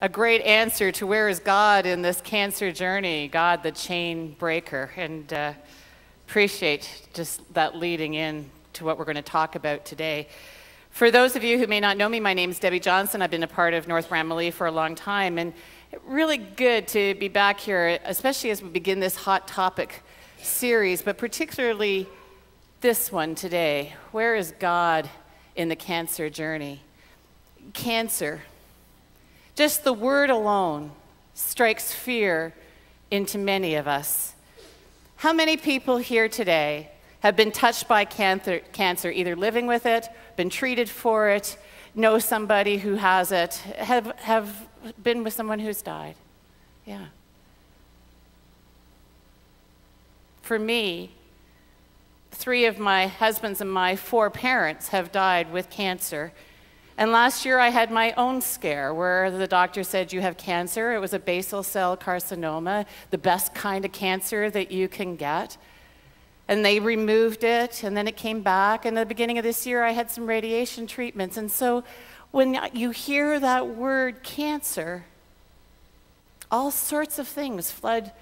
A great answer to where is God in this cancer journey, God the chain breaker, and appreciate just that leading in to what we're going to talk about today. For those of you who may not know me, my name is Debbie Johnson. I've been a part of North Bramalea for a long time, and really good to be back here, especially as we begin this hot topic series, but particularly this one today. Where is God in the cancer journey? Cancer. Just the word alone strikes fear into many of us. How many people here today have been touched by cancer, either living with it, been treated for it, know somebody who has it, have been with someone who's died? Yeah. For me, 3 of my husbands and my 4 parents have died with cancer. And last year I had my own scare where the doctor said, you have cancer. It was a basal cell carcinoma, the best kind of cancer that you can get. And they removed it, and then it came back. And at the beginning of this year, I had some radiation treatments. And so when you hear that word cancer, all sorts of things flood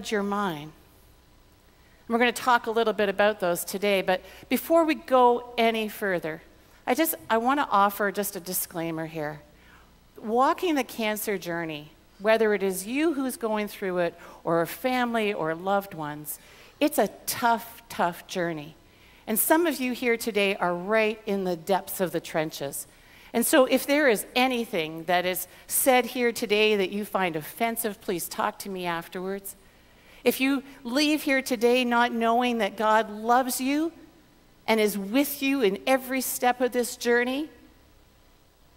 your mind. And we're going to talk a little bit about those today. But before we go any further, I want to offer just a disclaimer here. Walking the cancer journey, whether it is you who's going through it or a family or loved ones, it's a tough, tough journey. And some of you here today are right in the depths of the trenches. And so if there is anything that is said here today that you find offensive, please talk to me afterwards. If you leave here today not knowing that God loves you and is with you in every step of this journey,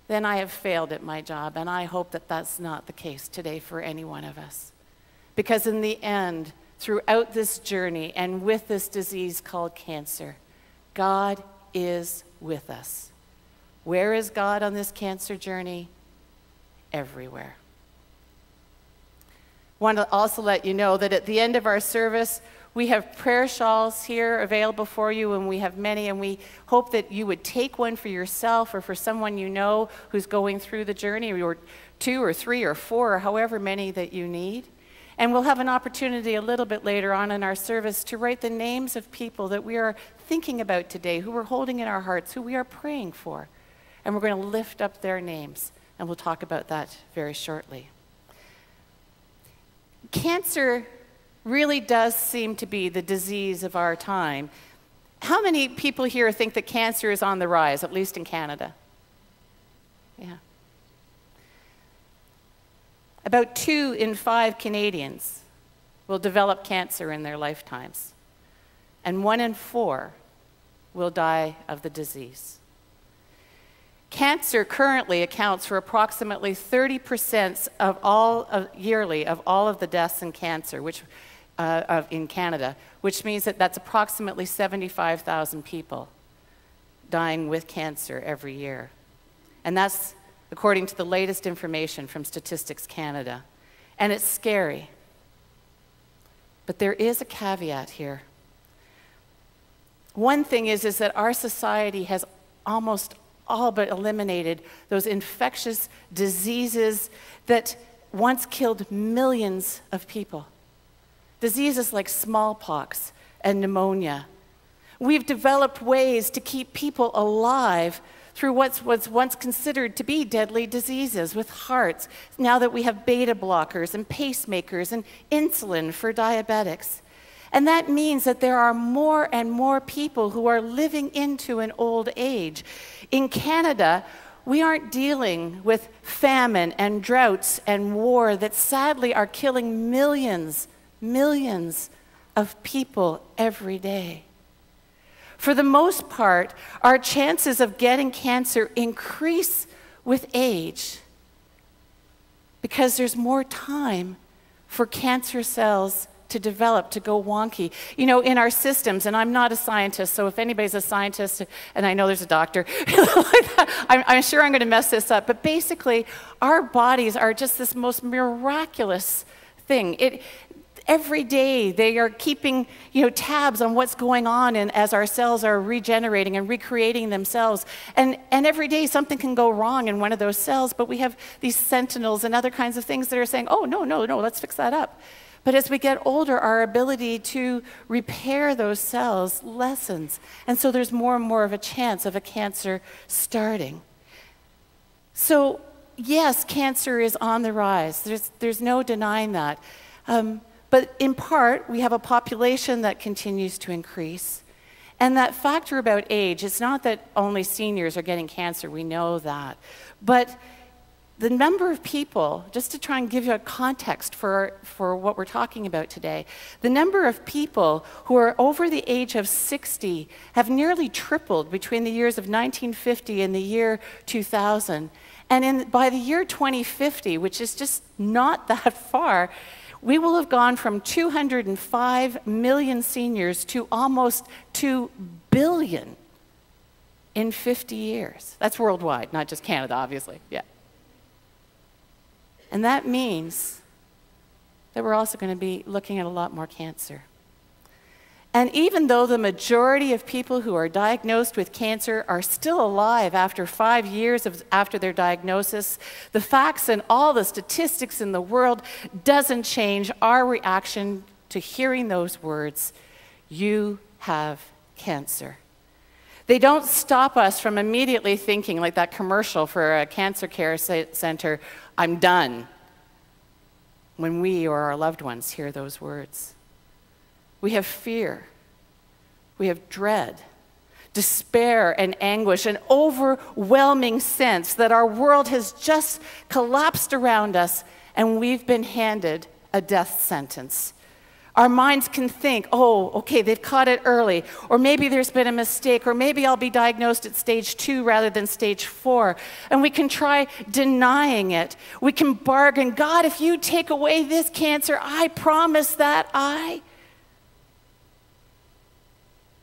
then I have failed at my job, and I hope that that's not the case today for any one of us. Because in the end, throughout this journey and with this disease called cancer, God is with us. Where is God on this cancer journey? Everywhere. I want to also let you know that at the end of our service, we have prayer shawls here available for you, and we have many, and we hope that you would take one for yourself or for someone you know who's going through the journey, or 2 or 3 or 4 or however many that you need. And we'll have an opportunity a little bit later on in our service to write the names of people that we are thinking about today, who we're holding in our hearts, who we are praying for. And we're going to lift up their names, and we'll talk about that very shortly. Cancer really does seem to be the disease of our time. How many people here think that cancer is on the rise, at least in Canada? Yeah. About 2 in 5 Canadians will develop cancer in their lifetimes, and 1 in 4 will die of the disease. Cancer currently accounts for approximately 30% yearly of all of the deaths in cancer, in Canada, which means that that's approximately 75,000 people dying with cancer every year. And that's according to the latest information from Statistics Canada. And it's scary. But there is a caveat here. One thing is that our society has almost all but eliminated those infectious diseases that once killed millions of people. Diseases like smallpox and pneumonia. We've developed ways to keep people alive through what was once considered to be deadly diseases with hearts, now that we have beta blockers and pacemakers and insulin for diabetics. And that means that there are more and more people who are living into an old age. In Canada, we aren't dealing with famine and droughts and war that sadly are killing millions of people every day. For the most part, our chances of getting cancer increase with age because there's more time for cancer cells to develop, to go wonky. You know, in our systems, and I'm not a scientist, so if anybody's a scientist, and I know there's a doctor, I'm sure I'm going to mess this up, but basically, our bodies are just this most miraculous thing. Every day they are keeping, tabs on what's going on as our cells are regenerating and recreating themselves. And every day something can go wrong in one of those cells, but we have these sentinels and other kinds of things that are saying, oh, no, let's fix that up. But as we get older, our ability to repair those cells lessens. And so there's more and more of a chance of a cancer starting. So yes, cancer is on the rise. There's no denying that. But in part, we have a population that continues to increase. And that factor about age, it's not that only seniors are getting cancer, we know that. But the number of people, just to try and give you a context for what we're talking about today, the number of people who are over the age of 60 have nearly tripled between the years of 1950 and the year 2000. And by the year 2050, which is just not that far, we will have gone from 205 million seniors to almost 2 billion in 50 years. That's worldwide, not just Canada, obviously. Yeah. And that means that we're also going to be looking at a lot more cancer. And even though the majority of people who are diagnosed with cancer are still alive after 5 years after their diagnosis, the facts and all the statistics in the world doesn't change our reaction to hearing those words, "You have cancer." They don't stop us from immediately thinking, like that commercial for a cancer care center, "I'm done," when we or our loved ones hear those words. We have fear, we have dread, despair and anguish, an overwhelming sense that our world has just collapsed around us and we've been handed a death sentence. Our minds can think, oh, okay, they've caught it early, or maybe there's been a mistake, or maybe I'll be diagnosed at stage 2 rather than stage 4. And we can try denying it. We can bargain, God, if you take away this cancer, I promise that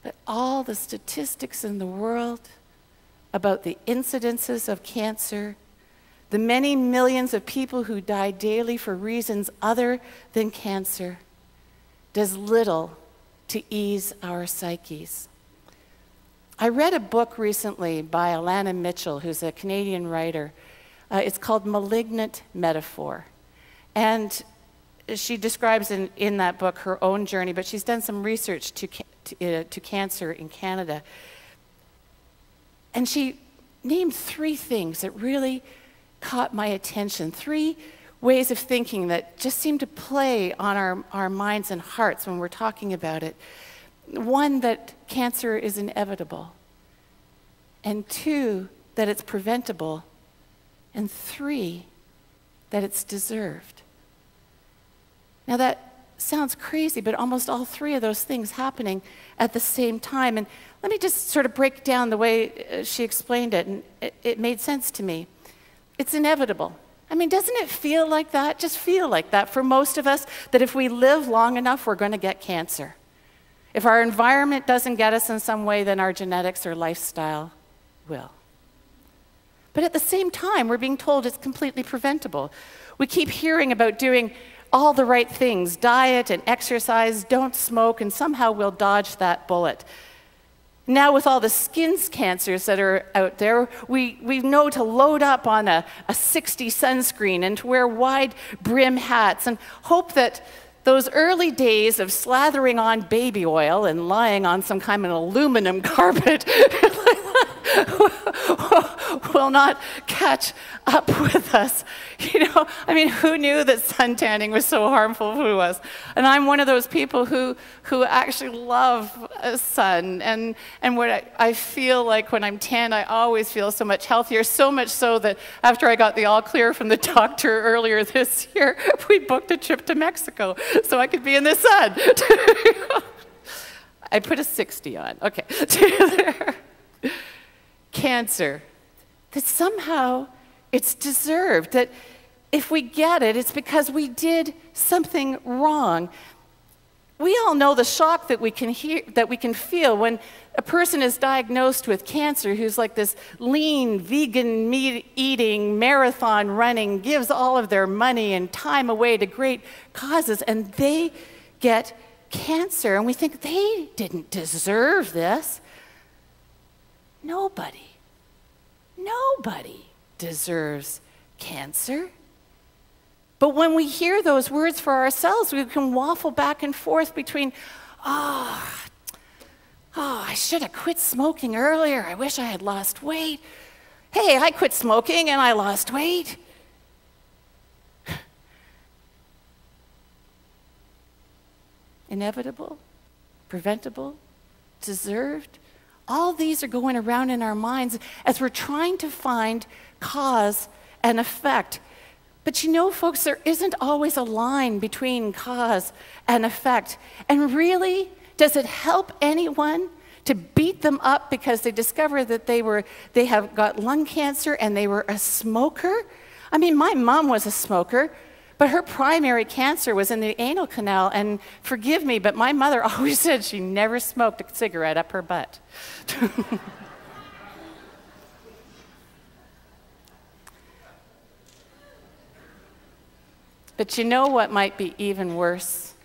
But all the statistics in the world about the incidences of cancer, the many millions of people who die daily for reasons other than cancer, does little to ease our psyches. I read a book recently by Alana Mitchell, who's a Canadian writer. It's called Malignant Metaphor. And she describes in that book her own journey, but she's done some research to cancer in Canada. And she named 3 things that really caught my attention, 3 ways of thinking that just seem to play on our minds and hearts when we're talking about it. 1, that cancer is inevitable. And 2, that it's preventable. And 3, that it's deserved. Now that sounds crazy, but almost all 3 of those things happening at the same time. And let me just sort of break down the way she explained it, and it made sense to me. It's inevitable. I mean, doesn't it feel like that? Just feel like that for most of us, that if we live long enough, we're going to get cancer. If our environment doesn't get us in some way, then our genetics or lifestyle will. But at the same time, we're being told it's completely preventable. We keep hearing about doing all the right things, diet and exercise, don't smoke, and somehow we'll dodge that bullet. Now with all the skin cancers that are out there, we know to load up on a 60 sunscreen and to wear wide brim hats and hope that those early days of slathering on baby oil and lying on some kind of aluminum carpet will not catch up with us. I mean, who knew that sun tanning was so harmful to us? And I'm one of those people who actually love sun. And what I feel like when I'm tan, I always feel so much healthier, so much so that after I got the all clear from the doctor earlier this year, we booked a trip to Mexico so I could be in the sun. I put a 60 on. Okay. Cancer, that somehow it's deserved, that if we get it, it's because we did something wrong. we all know the shock that we can feel when a person is diagnosed with cancer who's like this lean, vegan, meat-eating, marathon running, gives all of their money and time away to great causes, and they get cancer, and we think they didn't deserve this. Nobody deserves cancer. But when we hear those words for ourselves, we can waffle back and forth between, I should have quit smoking earlier. I wish I had lost weight. Hey, I quit smoking and I lost weight. Inevitable, preventable, deserved. All these are going around in our minds as we're trying to find cause and effect. But you know, folks, there isn't always a line between cause and effect. And really, does it help anyone to beat them up because they discover that they have got lung cancer and they were a smoker? I mean, my mom was a smoker, but her primary cancer was in the anal canal. And forgive me, but my mother always said she never smoked a cigarette up her butt. But you know what might be even worse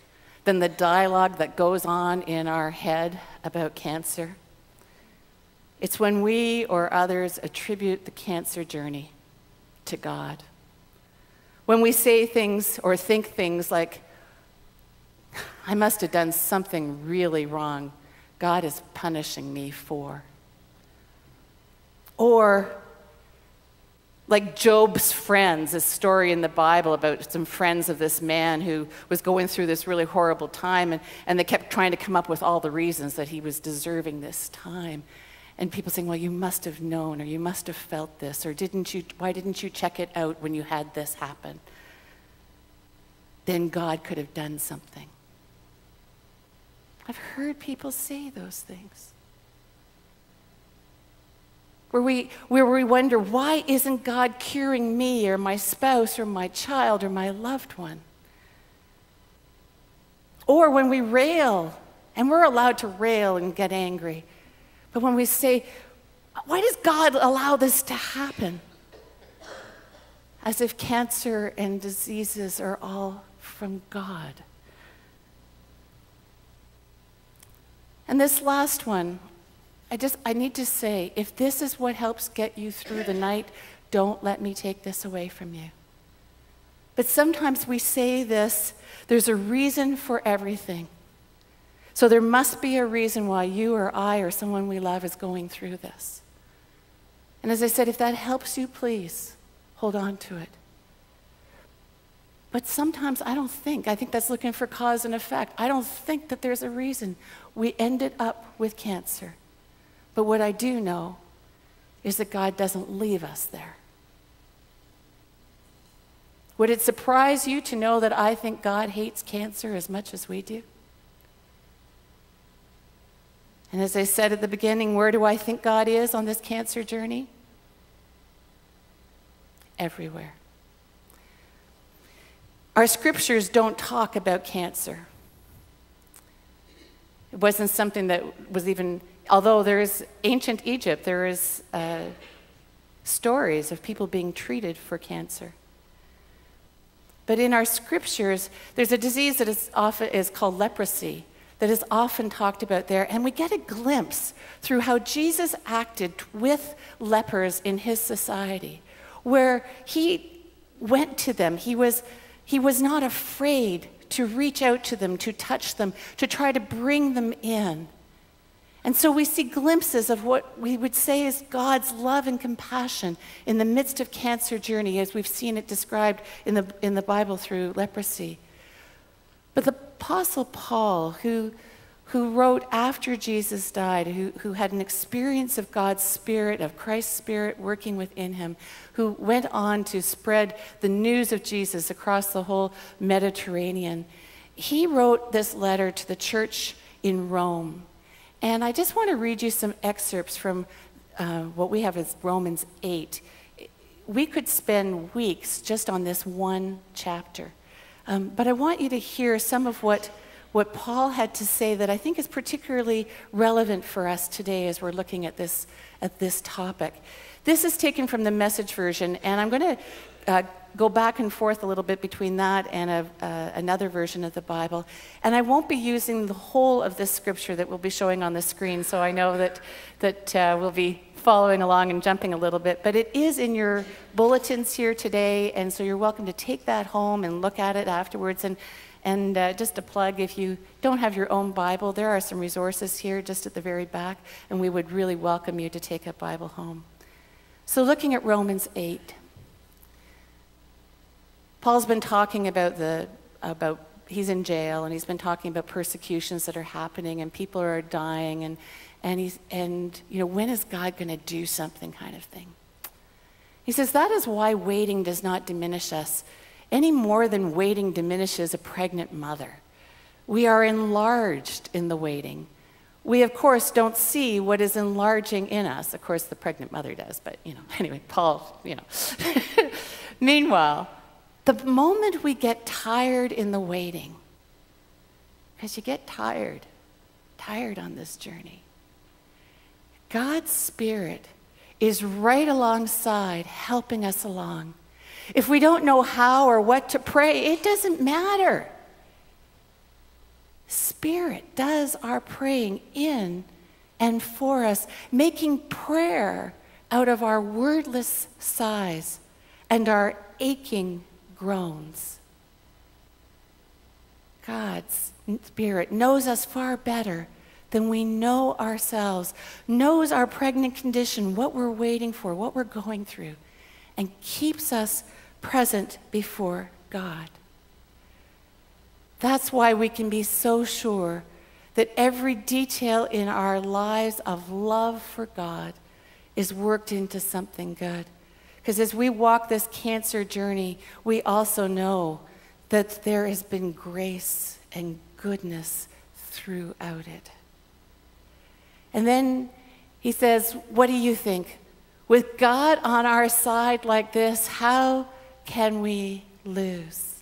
than the dialogue that goes on in our head about cancer? It's when we or others attribute the cancer journey to God. When we say things or think things like, I must have done something really wrong God is punishing me for. Or like Job's friends, a story in the Bible about some friends of this man who was going through this really horrible time, and they kept trying to come up with all the reasons that he was deserving this time. And people saying, well, you must have known, or you must have felt this, or why didn't you check it out when you had this happen? Then God could have done something. I've heard people say those things. Where we wonder, why isn't God curing me or my spouse or my child or my loved one? Or when we rail, and we're allowed to rail and get angry, but when we say, why does God allow this to happen? As if cancer and diseases are all from God. And this last one, I need to say, if this is what helps get you through the night, don't let me take this away from you. But sometimes we say this, there's a reason for everything. So there must be a reason why you or I or someone we love is going through this. And as I said, if that helps you, please hold on to it. But sometimes I think that's looking for cause and effect. I don't think that there's a reason we ended up with cancer. But what I do know is that God doesn't leave us there. Would it surprise you to know that I think God hates cancer as much as we do? And as I said at the beginning, where do I think God is on this cancer journey? Everywhere. Our scriptures don't talk about cancer. It wasn't something that was even, although there is ancient Egypt, there is stories of people being treated for cancer. But in our scriptures, there's a disease that is called leprosy that is often talked about there, and we get a glimpse through how Jesus acted with lepers in his society, where he went to them. He was not afraid to reach out to them, to touch them, to try to bring them in. And so we see glimpses of what we would say is God's love and compassion in the midst of cancer journey, as we've seen it described in the Bible through leprosy. But the Apostle Paul, who wrote after Jesus died, who had an experience of God's Spirit, of Christ's Spirit working within him, who went on to spread the news of Jesus across the whole Mediterranean, he wrote this letter to the church in Rome. And I just want to read you some excerpts from what we have as Romans 8. We could spend weeks just on this one chapter. But I want you to hear some of what what Paul had to say that I think is particularly relevant for us today as we're looking at this topic. This is taken from the Message version, and I'm going to go back and forth a little bit between that and another version of the Bible. And I won't be using the whole of this scripture that we'll be showing on the screen, so I know that we'll be following along and jumping a little bit. But it is in your bulletins here today, and so you're welcome to take that home and look at it afterwards. And just a plug, if you don't have your own Bible, there are some resources here just at the very back, and we would really welcome you to take a Bible home. So looking at Romans 8, Paul's been talking about he's in jail, and he's been talking about persecutions that are happening, and people are dying, and when is God going to do something, kind of thing. He says that is why waiting does not diminish us any more than waiting diminishes a pregnant mother. We are enlarged in the waiting. We, of course, don't see what is enlarging in us. Of course, the pregnant mother does, but, anyway, Paul, Meanwhile, the moment we get tired in the waiting, because you get tired on this journey, God's Spirit is right alongside, helping us along. If we don't know how or what to pray, it doesn't matter. Spirit does our praying in and for us, making prayer out of our wordless sighs and our aching groans. God's Spirit knows us far better than we know ourselves, knows our pregnant condition, what we're waiting for, what we're going through, and keeps us present before God. That's why we can be so sure that every detail in our lives of love for God is worked into something good. Because as we walk this cancer journey, we also know that there has been grace and goodness throughout it. And then he says, what do you think? With God on our side like this, how can we lose?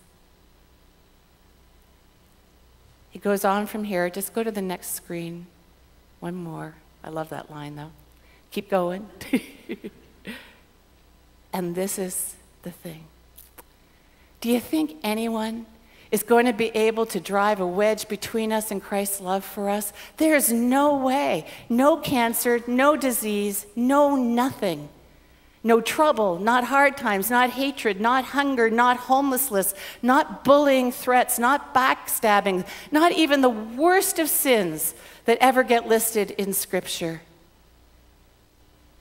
He goes on from here. Just go to the next screen. One more. I love that line, though. Keep going. And this is the thing. Do you think anyone is going to be able to drive a wedge between us and Christ's love for us? There's no way. No cancer, no disease, no nothing. No trouble, not hard times, not hatred, not hunger, not homelessness, not bullying threats, not backstabbing, not even the worst of sins that ever get listed in Scripture.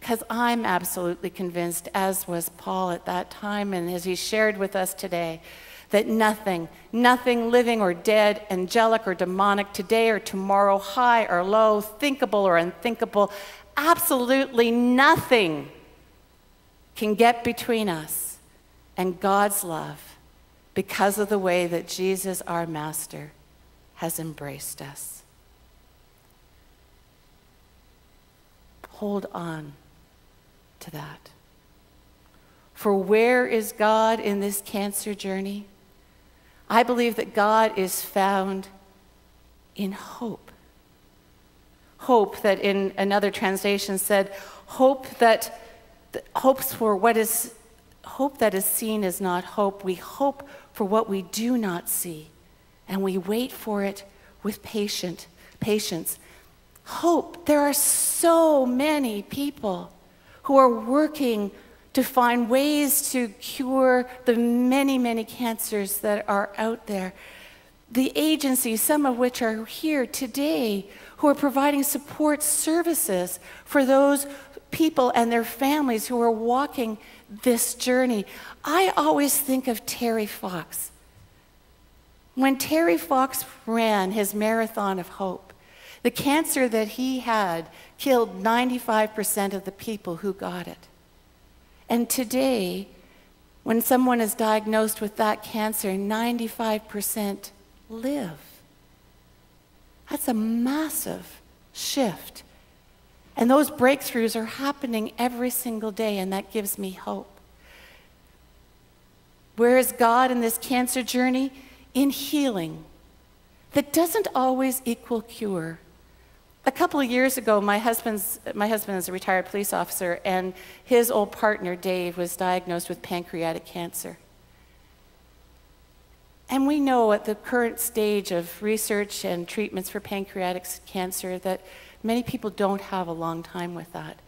Because I'm absolutely convinced, as was Paul at that time, and as he shared with us today, that nothing living or dead, angelic or demonic, today or tomorrow, high or low, thinkable or unthinkable, absolutely nothing can get between us and God's love because of the way that Jesus, our Master, has embraced us. Hold on to that. For where is God in this cancer journey? I believe that God is found in hope. Hope that in another translation said, hope that is seen is not hope. We hope for what we do not see, and we wait for it with patience. Hope. There are so many people who are working to find ways to cure the many, many cancers that are out there. The agencies, some of which are here today, who are providing support services for those people and their families who are walking this journey. I always think of Terry Fox. When Terry Fox ran his marathon of hope, the cancer that he had killed 95% of the people who got it. And today, when someone is diagnosed with that cancer, 95% live. That's a massive shift. And those breakthroughs are happening every single day, and that gives me hope. Where is God in this cancer journey? In healing. that doesn't always equal cure. A couple of years ago, my husband is a retired police officer, and his old partner, Dave, was diagnosed with pancreatic cancer. And we know at the current stage of research and treatments for pancreatic cancer that many people don't have a long time with that.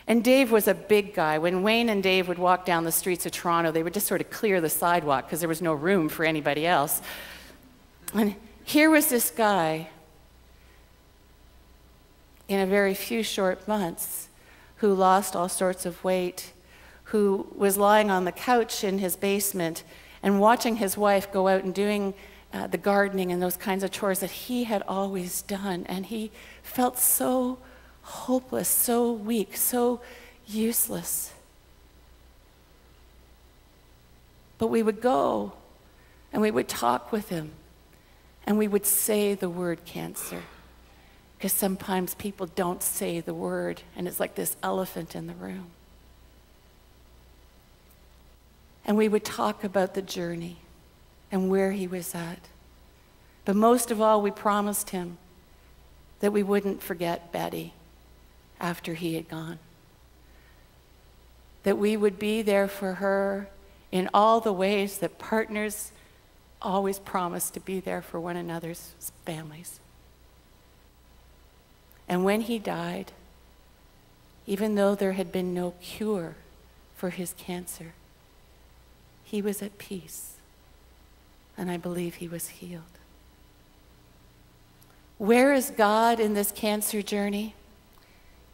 And Dave was a big guy. When Wayne and Dave would walk down the streets of Toronto, they would just sort of clear the sidewalk because there was no room for anybody else. And here was this guy in a very few short months who lost all sorts of weight, who was lying on the couch in his basement and watching his wife go out and doing the gardening and those kinds of chores that he had always done. And he felt so hopeless, so weak, so useless. But we would go and we would talk with him and we would say the word cancer. Because sometimes people don't say the word and it's like this elephant in the room. And we would talk about the journey and where he was at. But most of all, we promised him that we wouldn't forget Betty after he had gone. That we would be there for her in all the ways that partners always promise to be there for one another's families. And when he died, even though there had been no cure for his cancer, he was at peace, and I believe he was healed. Where is God in this cancer journey?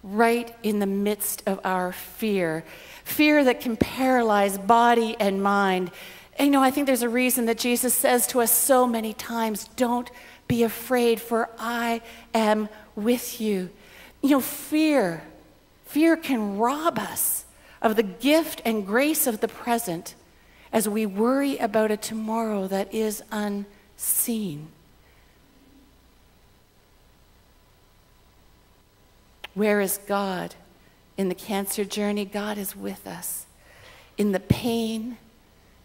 Right in the midst of our fear. Fear that can paralyze body and mind. And, I think there's a reason that Jesus says to us so many times, don't be afraid, for I am with you. Fear can rob us of the gift and grace of the present as we worry about a tomorrow that is unseen. Where is God in the cancer journey? God is with us in the pain,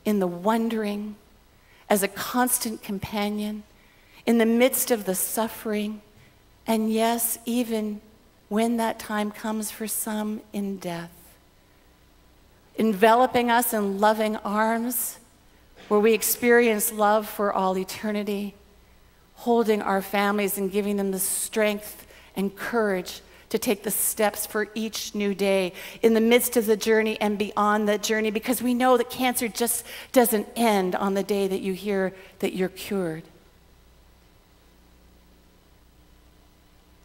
in the wondering, as a constant companion, in the midst of the suffering, and yes, even when that time comes for some in death. Enveloping us in loving arms where we experience love for all eternity, holding our families and giving them the strength and courage to take the steps for each new day in the midst of the journey and beyond the journey, because we know that cancer just doesn't end on the day that you hear that you're cured.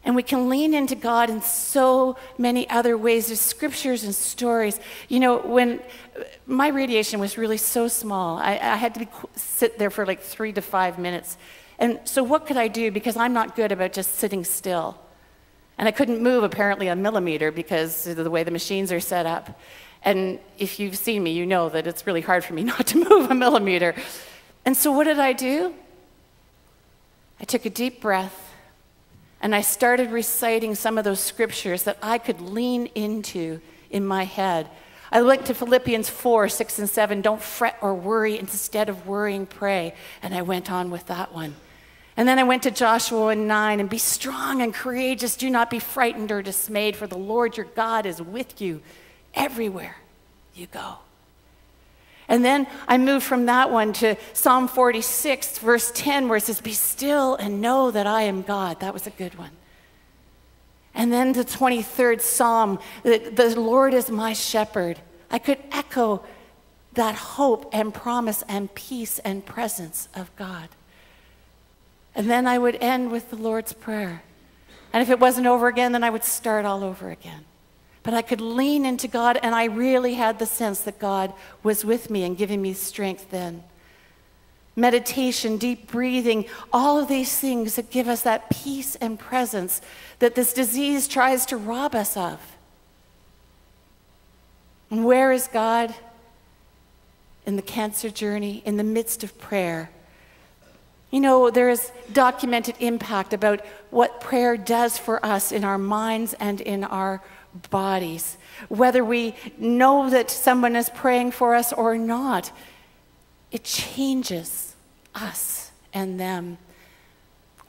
And we can lean into God in so many other ways. There's scriptures and stories. When my radiation was really so small, I had to sit there for like 3 to 5 minutes. And so what could I do? Because I'm not good about just sitting still. And I couldn't move apparently a millimeter because of the way the machines are set up. And if you've seen me, you know that it's really hard for me not to move a millimeter. And so what did I do? I took a deep breath. And I started reciting some of those scriptures that I could lean into in my head. I went to Philippians 4, 6, and 7. Don't fret or worry. Instead of worrying, pray. And I went on with that one. And then I went to Joshua 9, and be strong and courageous. Do not be frightened or dismayed, for the Lord your God is with you everywhere you go. And then I moved from that one to Psalm 46, verse 10, where it says, be still and know that I am God. That was a good one. And then the 23rd Psalm, the Lord is my shepherd. I could echo that hope and promise and peace and presence of God. And then I would end with the Lord's Prayer. And if it wasn't over again, then I would start all over again. But I could lean into God, and I really had the sense that God was with me and giving me strength then. Meditation, deep breathing, all of these things that give us that peace and presence that this disease tries to rob us of. And where is God in the cancer journey, in the midst of prayer? There is documented impact about what prayer does for us in our minds and in our bodies. Whether we know that someone is praying for us or not, it changes us and them.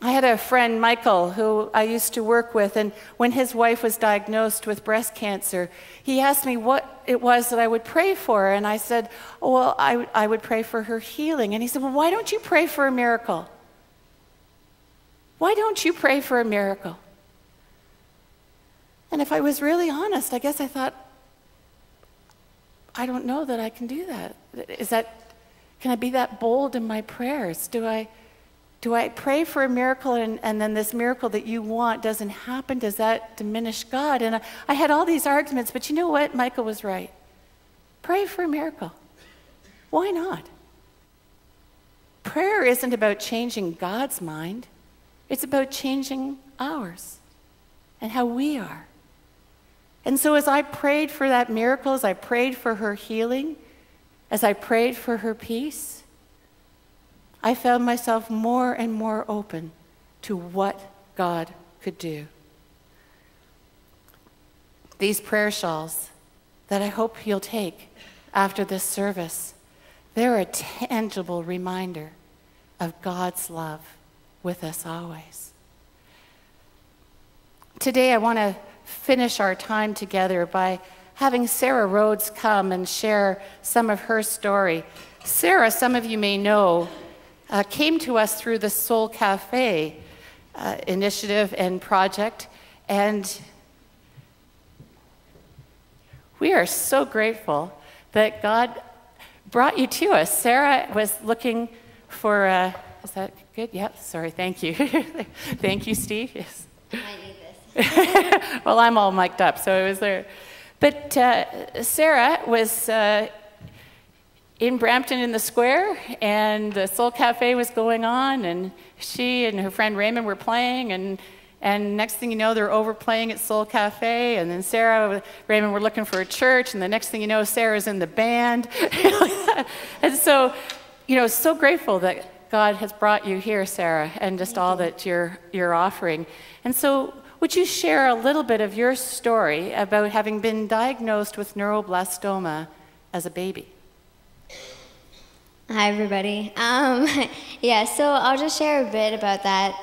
I had a friend, Michael, who I used to work with, and when his wife was diagnosed with breast cancer, he asked me what it was that I would pray for, and I said, oh, well, I would pray for her healing. And he said, well, why don't you pray for a miracle? Why don't you pray for a miracle? And if I was really honest, I guess I thought, I don't know that I can do that. Can I be that bold in my prayers? Do I pray for a miracle and then this miracle that you want doesn't happen? Does that diminish God? And I had all these arguments, but you know what? Michael was right. Pray for a miracle. Why not? Prayer isn't about changing God's mind. It's about changing ours and how we are. And so as I prayed for that miracle, as I prayed for her healing, as I prayed for her peace, I found myself more and more open to what God could do. These prayer shawls that I hope you'll take after this service, they're a tangible reminder of God's love with us always. Today I want to finish our time together by having Sarah Rhodes come and share some of her story. Sarah, some of you may know, came to us through the Soul Cafe initiative and project, and we are so grateful that God brought you to us. Sarah was looking for, is that good? Yep, sorry, thank you. Thank you, Steve. Yes. I need this. Well, I'm all mic'd up, so it was there. But Sarah was in Brampton in the square, and the Soul Cafe was going on, and she and her friend Raymond were playing, and next thing you know, they're over playing at Soul Cafe, and then Sarah, Raymond were looking for a church, and the next thing you know, Sarah's in the band. And so, so grateful that God has brought you here, Sarah, and just all that you're offering. And so, would you share a little bit of your story about having been diagnosed with neuroblastoma as a baby? Hi, everybody. Yeah, so I'll just share a bit about that.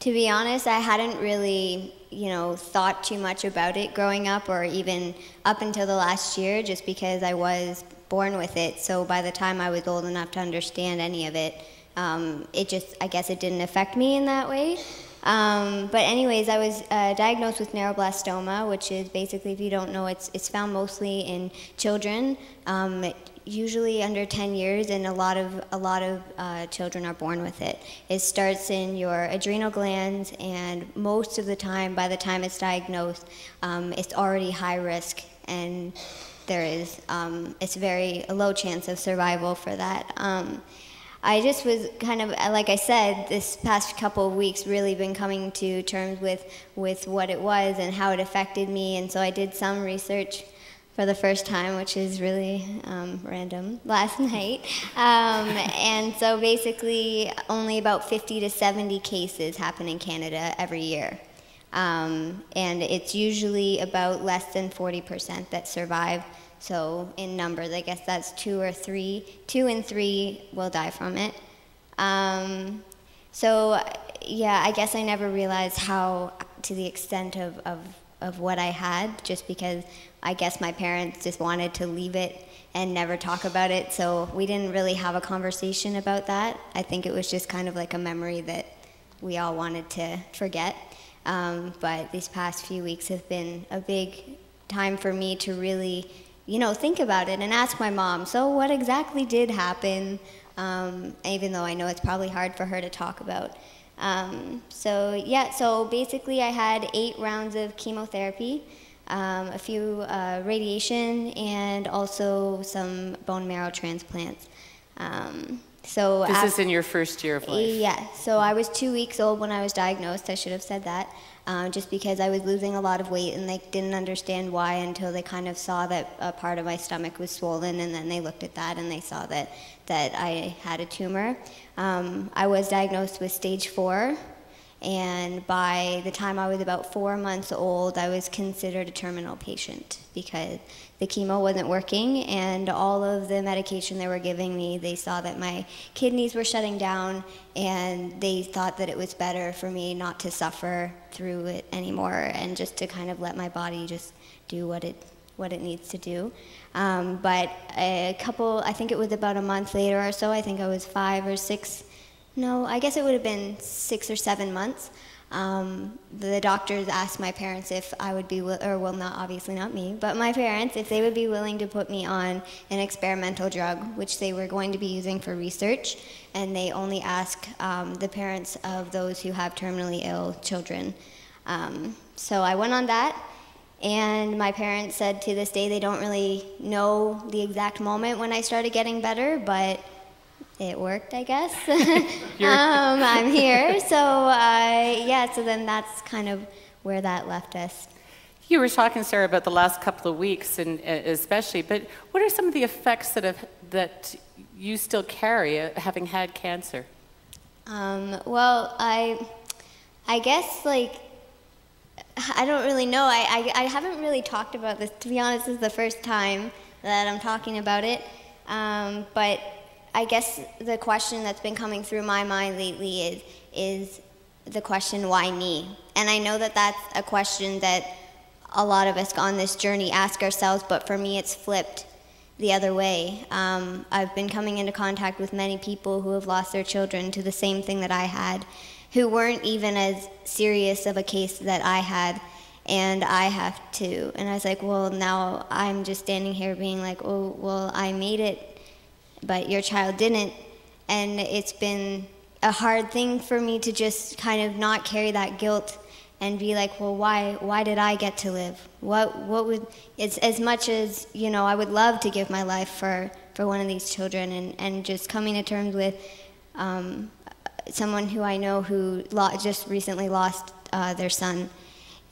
To be honest, I hadn't really, thought too much about it growing up, or even up until the last year, just because I was born with it. So by the time I was old enough to understand any of it, I guess it didn't affect me in that way. But anyways, I was diagnosed with neuroblastoma, which is basically, if you don't know, it's found mostly in children, usually under 10 years, and a lot of children are born with it. It starts in your adrenal glands, and most of the time, by the time it's diagnosed, it's already high risk, and there is it's a low chance of survival for that. I just was kind of, like I said, this past couple of weeks really been coming to terms with what it was and how it affected me, and so I did some research for the first time, which is really random, last night. And so basically only about 50 to 70 cases happen in Canada every year. And it's usually about less than 40% that survive. So in numbers, I guess that's 2 in 3 will die from it. So yeah, I guess I never realized how, to the extent of what I had, just because I guess my parents just wanted to leave it and never talk about it. So we didn't really have a conversation about that. I think it was just kind of like a memory that we all wanted to forget. But these past few weeks have been a big time for me to really think about it and ask my mom, so what exactly did happen, even though I know it's probably hard for her to talk about. So basically I had 8 rounds of chemotherapy, a few radiation, and also some bone marrow transplants. This is in your first year of life? Yeah, so I was 2 weeks old when I was diagnosed. I should have said that. Just because I was losing a lot of weight, and they didn't understand why until they kind of saw that a part of my stomach was swollen, and then they looked at that and they saw that I had a tumor. I was diagnosed with stage 4, And by the time I was about 4 months old, I was considered a terminal patient because the chemo wasn't working, and all of the medication they were giving me, they saw that my kidneys were shutting down, and they thought that it was better for me not to suffer through it anymore and just to kind of let my body just do what it needs to do. But I think it was about a month later or so, I think I was 5 or 6, no, I guess it would have been 6 or 7 months. The doctors asked my parents if I would be, obviously not me, but my parents, if they would be willing to put me on an experimental drug, which they were going to be using for research, and they only ask the parents of those who have terminally ill children. So I went on that, and my parents said to this day they don't really know the exact moment when I started getting better, but it worked, I guess. I'm here, so then that's kind of where that left us. You were talking, Sarah, about the last couple of weeks, and especially, but what are some of the effects that you still carry, having had cancer? Well, I guess, like, I don't really know. I haven't really talked about this. To be honest, this is the first time that I'm talking about it, but I guess the question that's been coming through my mind lately is the question, why me? And I know that that's a question that a lot of us on this journey ask ourselves, but for me it's flipped the other way. I've been coming into contact with many people who have lost their children to the same thing that I had, who weren't even as serious of a case that I had, and I have to. And I was like, well, now I'm just standing here being like, oh, well, I made it, but your child didn't. And it's been a hard thing for me to just kind of not carry that guilt and be like, well, why did I get to live? What would, it's as much as, you know, I would love to give my life for one of these children, and just coming to terms with someone who I know who just recently lost their son.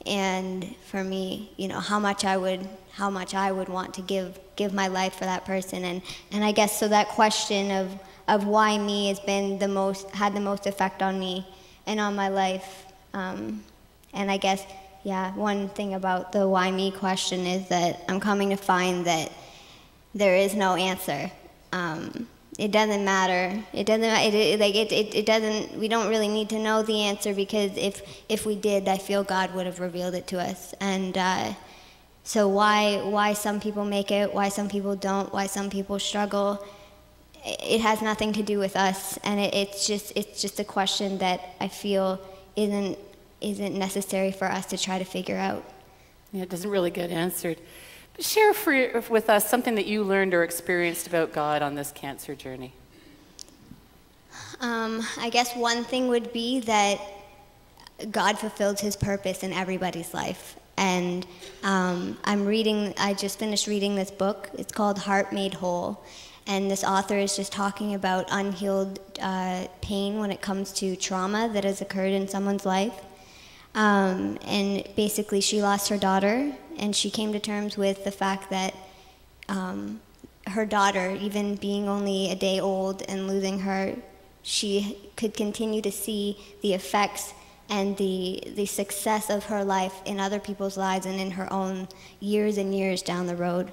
And for me, you know, how much I would want to give my life for that person, and I guess so that question of why me has been had the most effect on me and on my life. And I guess, yeah, one thing about the why me question is that I'm coming to find that there is no answer. It doesn't matter. It doesn't. We don't really need to know the answer, because if we did, I feel God would have revealed it to us. And so why some people make it, why some people don't, why some people struggle, it has nothing to do with us. And it's just a question that I feel isn't necessary for us to try to figure out. Yeah, it doesn't really get answered. But share with us something that you learned or experienced about God on this cancer journey. I guess one thing would be that God fulfilled his purpose in everybody's life. And I just finished reading this book. It's called Heart Made Whole. And this author is just talking about unhealed pain when it comes to trauma that has occurred in someone's life. And basically she lost her daughter, and she came to terms with the fact that her daughter, even being only a day old and losing her, she could continue to see the effects and the success of her life in other people's lives and in her own years and years down the road.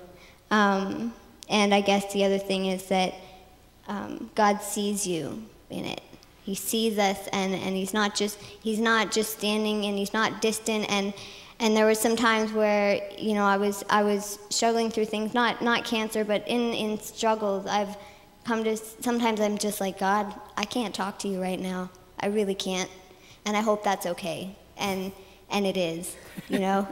And I guess the other thing is that God sees you in it. He sees us, and he's not just standing, and he's not distant. And there were some times where, you know, I was struggling through things, not cancer, but in struggles. I've come to, sometimes I'm just like, God, I can't talk to you right now. I really can't. And I hope that's okay. And it is, you know.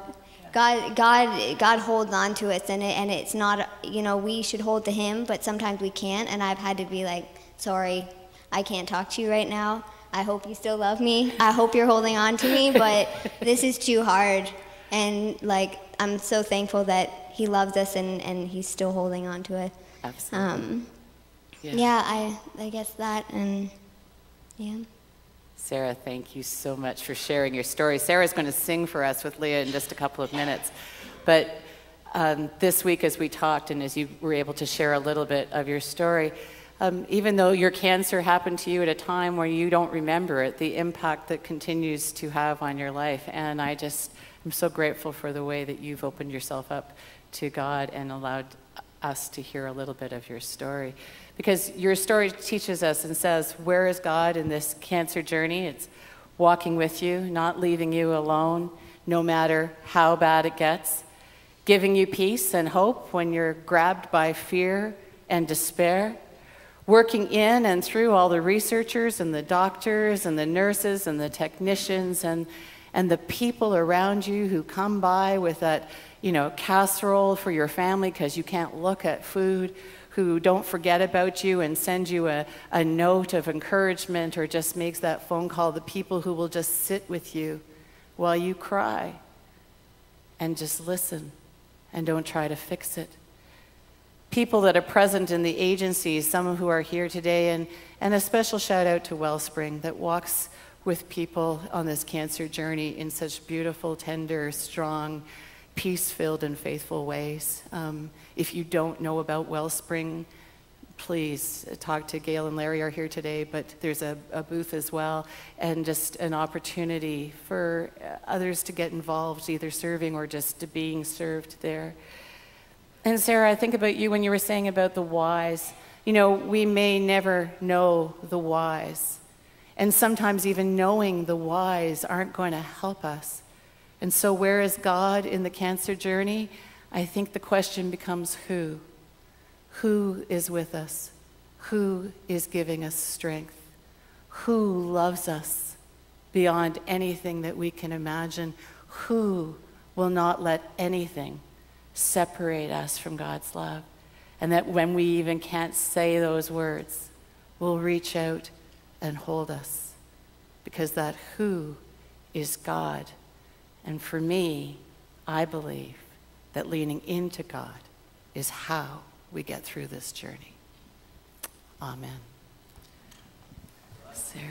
God holds on to us, and it's not, you know, we should hold to him, but sometimes we can't. And I've had to be like, sorry, I can't talk to you right now. I hope you still love me. I hope you're holding on to me, but this is too hard. And like, I'm so thankful that he loves us, and he's still holding on to it. Absolutely. Yeah, I guess that, and yeah. Sarah, thank you so much for sharing your story. Sarah's going to sing for us with Leah in just a couple of minutes. But this week, as we talked and as you were able to share a little bit of your story, even though your cancer happened to you at a time where you don't remember it, the impact that continues to have on your life. And I'm so grateful for the way that you've opened yourself up to God and allowed us to hear a little bit of your story. Because your story teaches us and says, where is God in this cancer journey? It's walking with you, not leaving you alone, no matter how bad it gets, giving you peace and hope when you're grabbed by fear and despair, working in and through all the researchers and the doctors and the nurses and the technicians and the people around you who come by with that, casserole for your family because you can't look at food, who don't forget about you and send you a note of encouragement or just makes that phone call, the people who will just sit with you while you cry and just listen and don't try to fix it. People that are present in the agencies, some who are here today, and a special shout out to Wellspring that walks with people on this cancer journey in such beautiful, tender, strong, peace-filled and faithful ways. If you don't know about Wellspring, please talk to Gail and Larry are here today, but there's a booth as well, and just an opportunity for others to get involved, either serving or just being served there. And Sarah, I think about you when you were saying about the whys. We may never know the whys, and sometimes even knowing the whys aren't going to help us. And so where is God in the cancer journey? I think the question becomes who? Who is with us? Who is giving us strength? Who loves us beyond anything that we can imagine? Who will not let anything separate us from God's love? And that when we even can't say those words, will reach out and hold us. Because that who is God. And for me, I believe that leaning into God is how we get through this journey. Amen. Sarah.